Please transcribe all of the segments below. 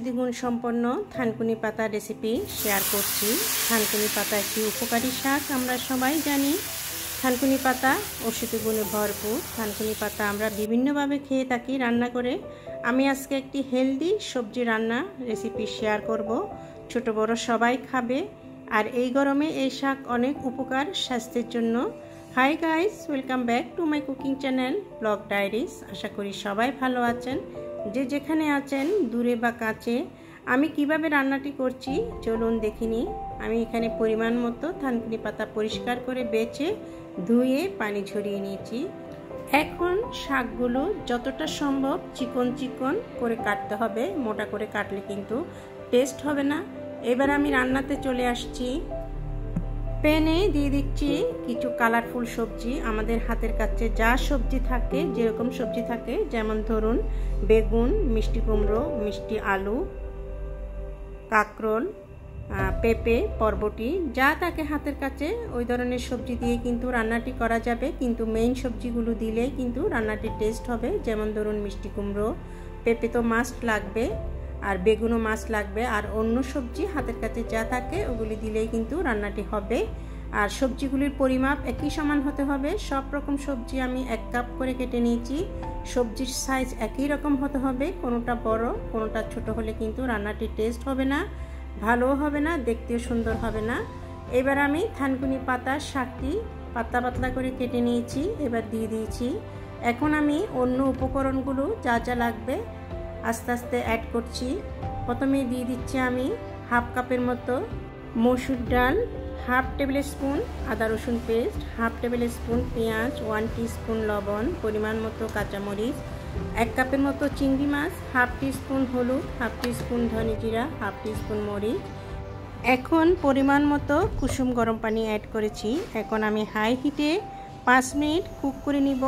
ঔষধি গুণ সম্পন্ন থানকুনি পাতা রেসিপি শেয়ার করছি। থানকুনি পাতা একটি উপকারী শাক, আমরা সবাই জানি। থানকুনি পাতা ঔষধি গুণে ভরপুর। থানকুনি পাতা আমরা বিভিন্নভাবে খেয়ে থাকি রান্না করে। আমি আজকে একটি হেলদি সবজি রান্না রেসিপি শেয়ার করব। ছোট বড় সবাই খাবে, আর এই গরমে এই শাক অনেক উপকার স্বাস্থ্যের জন্য। Hi guys, welcome back to my cooking channel blog diaries. আশা করি সবাই ভালো আছেন। যে যেখানে আছেন, দূরে বা কাছে, আমি কিভাবে রান্নাটি করছি চলুন দেখিনি। আমি এখানে পরিমাণ মতো থানকুনি পাতা পরিষ্কার করে বেছে ধুয়ে পানি ঝরিয়ে নিয়েছি। এখন শাকগুলো যতটা সম্ভব চিকন চিকন করে কাটতে হবে, মোটা করে কাটলে কিন্তু টেস্ট হবে না। এবার আমি রান্নাতে চলে আসছি। প্যানে দিয়ে দিচ্ছি কিছু কালারফুল সবজি। আমাদের হাতের কাছে যা সবজি থাকে, যেরকম সবজি থাকে, যেমন ধরুন বেগুন, মিষ্টি কুমড়ো, মিষ্টি আলু, কাঁকরোল, পেঁপে, বরবটি, যা থাকে হাতের কাছে ওই ধরনের সবজি দিয়ে কিন্তু রান্নাটি করা যাবে। কিন্তু মেইন সবজিগুলো দিলেই কিন্তু রান্নাটির টেস্ট হবে। যেমন ধরুন মিষ্টি কুমড়ো, পেঁপে তো মাস্ট লাগবে, আর বেগুনও মাছ লাগবে। আর অন্য সবজি হাতের কাছে যা থাকে ওগুলি দিলেই কিন্তু রান্নাটি হবে। আর সবজিগুলির পরিমাপ একই সমান হতে হবে। সব রকম সবজি আমি 1 কাপ করে কেটে নিয়েছি। সবজির সাইজ একই রকম হতে হবে, কোনোটা বড় কোনোটা ছোট হলে কিন্তু রান্নাটির টেস্ট হবে না, ভালোও হবে না, দেখতেও সুন্দর হবে না। এবার আমি থানকুনি পাতার শাকটি পাতলা পাতলা করে কেটে নিয়েছি, এবার দিয়ে দিয়েছি। এখন আমি অন্য উপকরণগুলো যা যা লাগবে আস্তে আস্তে অ্যাড করছি। প্রথমে দিয়ে দিচ্ছি আমি 1/2 কাপের মতো মসুর ডাল, 1/2 টেবিল স্পুন আদা রসুন পেস্ট, 1/2 টেবিল স্পুন পেঁয়াজ, 1 টিস্পুন লবণ, পরিমাণ মতো কাঁচামরিচ, 1 কাপের মতো চিংড়ি মাছ, 1/2 টিস্পুন হলুদ, 1/2 টিস্পুন ধনে জিরা, 1/2 টিস্পুন মরিচ। এখন পরিমাণ মতো কুসুম গরম পানি অ্যাড করেছি। এখন আমি হাই হিটে 5 মিনিট কুক করে নিব।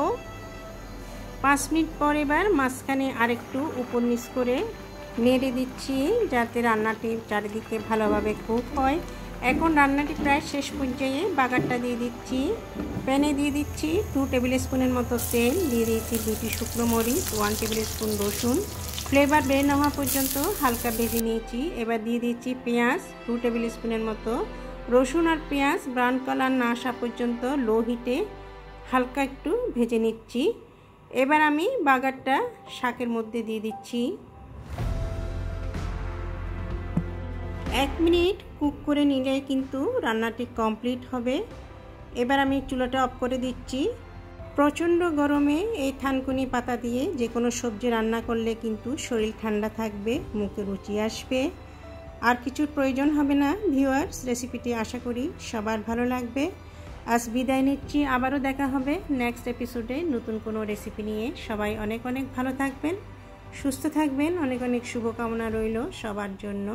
5 মিনিট পর এবার মাঝখানে আরেকটু উপর নিচ করে নেড়ে দিচ্ছি, যাতে রান্নাটির চারিদিকে ভালোভাবে কুক হয়। এখন রান্নাটি প্রায় শেষ পর্যায়ে বাগারটা দিয়ে দিচ্ছি। প্যানে দিয়ে দিচ্ছি 2 টেবিল স্পুনের মতো তেল, দিয়ে দিচ্ছি 2টি শুকনো মরিচ, 1 টেবিল স্পুন রসুন। ফ্লেভার বের না হওয়া পর্যন্ত হালকা ভেজে নিয়েছি। এবার দিয়ে দিচ্ছি পেঁয়াজ 2 টেবিল স্পুনের মতো। রসুন আর পেঁয়াজ ব্রাউন কালার না আসা পর্যন্ত লো হিটে হালকা একটু ভেজে নিচ্ছি। এবার আমি বাগারটা শাকের মধ্যে দিয়ে দিচ্ছি। 1 মিনিট কুক করে নিলে কিন্তু রান্নাটি কমপ্লিট হবে। এবার আমি চুলাটা অফ করে দিচ্ছি। প্রচণ্ড গরমে এই থানকুনি পাতা দিয়ে যে কোনো সবজি রান্না করলে কিন্তু শরীর ঠান্ডা থাকবে, মুখে রুচি আসবে, আর কিছুর প্রয়োজন হবে না। ভিউয়ার্স, রেসিপিটি আশা করি সবার ভালো লাগবে। আজ বিদায় নিচ্ছি, আবারও দেখা হবে নেক্সট এপিসোডে নতুন কোনো রেসিপি নিয়ে। সবাই অনেক অনেক ভালো থাকবেন, সুস্থ থাকবেন। অনেক অনেক শুভকামনা রইল সবার জন্য।